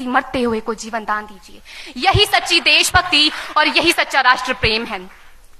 मरते हुए को जीवन दान दीजिए। यही सच्ची देशभक्ति और यही सच्चा राष्ट्र प्रेम है।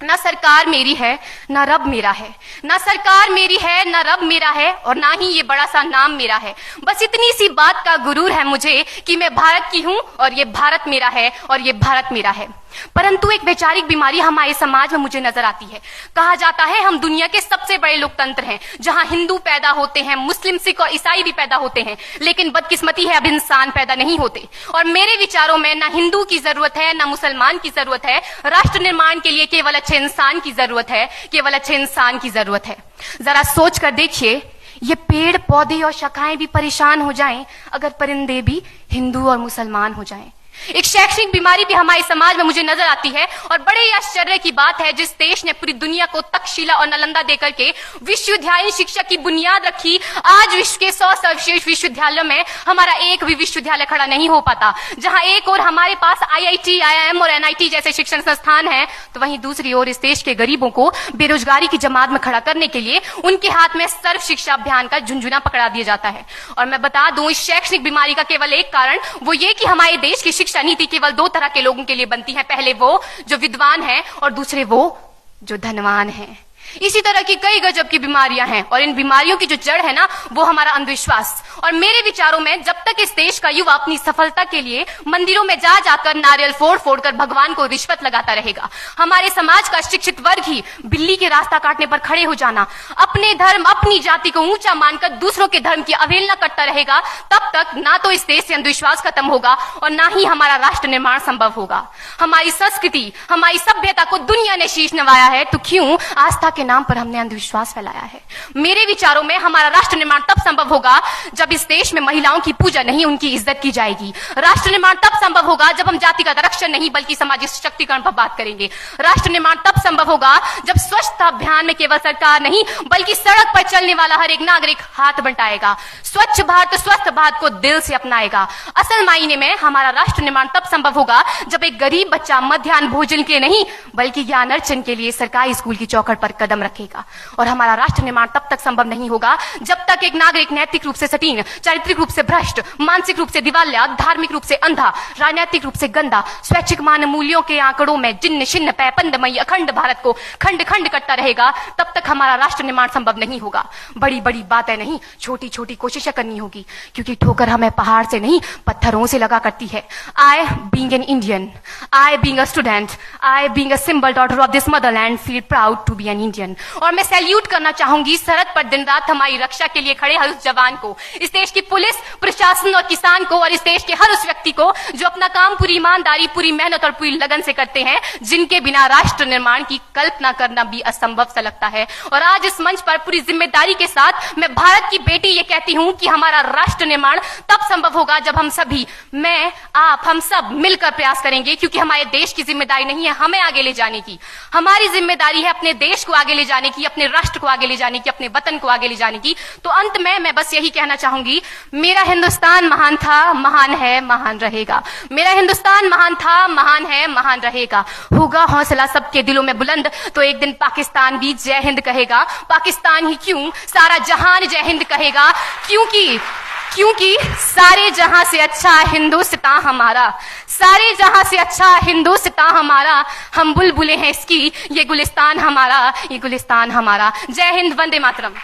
ना सरकार मेरी है ना रब मेरा है, ना सरकार मेरी है ना रब मेरा है, और ना ही ये बड़ा सा नाम मेरा है। बस इतनी सी बात का गुरूर है मुझे कि मैं भारत की हूं और ये भारत मेरा है और ये भारत मेरा है। परंतु एक वैचारिक बीमारी हमारे समाज में मुझे नजर आती है। कहा जाता है हम दुनिया के सबसे बड़े लोकतंत्र हैं, जहां हिंदू पैदा होते हैं, मुस्लिम, सिख और ईसाई भी पैदा होते हैं, लेकिन बदकिस्मती है अब इंसान पैदा नहीं होते। और मेरे विचारों में ना हिंदू की जरूरत है ना मुसलमान की जरूरत है। राष्ट्र निर्माण के लिए केवल अच्छे इंसान की जरूरत है, केवल अच्छे इंसान की जरूरत है। जरा सोच कर देखिए, ये पेड़ पौधे और शाखाएं भी परेशान हो जाएं अगर परिंदे भी हिंदू और मुसलमान हो जाएं। एक शैक्षणिक बीमारी भी हमारे समाज में मुझे नजर आती है, और बड़े ही आश्चर्य की बात है जिस देश ने पूरी दुनिया को तक्षशिला और नालंदा देकर के विश्वविद्यालय शिक्षा की बुनियाद रखी, आज विश्व के 100 सर्वश्रेष्ठ विश्वविद्यालयों में हमारा एक भी विश्वविद्यालय खड़ा नहीं हो पाता। जहां एक और हमारे पास IIT, IIM और NIT जैसे शिक्षण संस्थान हैं, तो वहीं दूसरी ओर इस देश के गरीबों को बेरोजगारी की जमात में खड़ा करने के लिए उनके हाथ में सर्व शिक्षा अभियान का झुंझुना पकड़ा दिया जाता है। और मैं बता दूं, इस शैक्षणिक बीमारी का केवल एक कारण वो ये कि हमारे देश की शिक्षा नीति केवल 2 तरह के लोगों के लिए बनती है। पहले वो जो विद्वान हैं और दूसरे वो जो धनवान हैं। इसी तरह की कई गजब की बीमारियां हैं, और इन बीमारियों की जो जड़ है ना, वो हमारा अंधविश्वास। और मेरे विचारों में जब तक इस देश का युवा अपनी सफलता के लिए मंदिरों में जा जाकर नारियल फोड़ फोड़ कर भगवान को रिश्वत लगाता रहेगा, हमारे समाज का शिक्षित वर्ग ही बिल्ली के रास्ता काटने पर खड़े हो जाना, अपने धर्म अपनी जाति को ऊंचा मानकर दूसरों के धर्म की अवहेलना करता रहेगा, तब तक ना तो इस देश से अंधविश्वास खत्म होगा और ना ही हमारा राष्ट्र निर्माण संभव होगा। हमारी संस्कृति, हमारी सभ्यता को दुनिया ने शीश नवाया है, तो क्यों आस्था के नाम पर हमने अंधविश्वास फैलाया है। मेरे विचारों में हमारा राष्ट्र निर्माण तब संभव होगा जब इस देश में महिलाओं की पूजा नहीं उनकी इज्जत की जाएगी। राष्ट्र निर्माण तब संभव होगा जब हम जातिगत आरक्षण नहीं बल्कि सामाजिक सशक्तिकरण पर बात करेंगे। राष्ट्र निर्माण तब संभव होगा जब स्वच्छता अभियान में केवल सरकार नहीं बल्कि सड़क पर चलने वाला हर एक नागरिक हाथ बंटाएगा, स्वच्छ भारत स्वस्थ भारत को दिल से अपनाएगा। असल मायने में हमारा राष्ट्र निर्माण तब संभव होगा जब एक गरीब बच्चा मध्याह्न भोजन के नहीं बल्कि ज्ञान अर्जन के लिए सरकारी स्कूल की चौखट पर कदम रखेगा। और हमारा राष्ट्र निर्माण तब तक संभव नहीं होगा जब तक एक नागरिक नैतिक रूप से सटीन, चारित्रिक रूप से भ्रष्ट, मानसिक रूप से दिवालिया, धार्मिक रूप से अंधा, राजनीतिक रूप से गंदा, स्वैच्छिक मान मूल्यों के आंकड़ों में जिन्न शिन्न पैपंदमयी अखंड भारत को खंड खंड करता रहेगा। तब तक हमारा राष्ट्र निर्माण संभव नहीं होगा। बड़ी बड़ी बातें नहीं, छोटी छोटी कोशिशें करनी होगी, क्योंकि ठोकर हमें पहाड़ से नहीं पत्थरों से लगा करती है। I being an Indian, I being a student, I being a symbol daughter of this motherland feel proud to be an Indian। और मैं सैल्यूट करना चाहूंगी सरहद पर दिन रात हमारी रक्षा के लिए खड़े हर उस जवान को, इस देश की पुलिस, प्रशासन और किसान को, और इस देश के हर उस व्यक्ति को जो अपना काम पूरी ईमानदारी, पूरी मेहनत और पूरी लगन से करते हैं, जिनके बिना राष्ट्र निर्माण की कल्पना करना भी असंभव सा लगता है। और आज इस मंच पर पूरी जिम्मेदारी के साथ मैं भारत की बेटी ये कहती हूं कि हमारा राष्ट्र निर्माण तब संभव होगा जब हम सभी, मैं, आप, हम सब मिलकर प्रयास करेंगे, क्योंकि हमारे देश की जिम्मेदारी नहीं है हमें आगे ले जाने की, हमारी जिम्मेदारी है अपने देश को आगे ले जाने की, अपने राष्ट्र को आगे ले जाने की, अपने वतन को आगे ले जाने की। तो अंत में मैं बस यही कहना चाहूंगी, मेरा हिंदुस्तान महान था, महान है, महान रहेगा। मेरा हिंदुस्तान महान था, महान है, महान रहेगा। होगा हौसला सबके दिलों में बुलंद तो एक दिन पाकिस्तान भी जय हिंद कहेगा। पाकिस्तान ही क्यों, सारा जहान जय हिंद कहेगा, क्योंकि सारे जहां से अच्छा हिंदुस्तान हमारा, सारे जहां से अच्छा हिंदुस्तान हमारा। हम बुलबुलें हैं इसकी, ये गुलिस्तान हमारा, ये गुलिस्तान हमारा। जय हिंद, वंदे मातरम।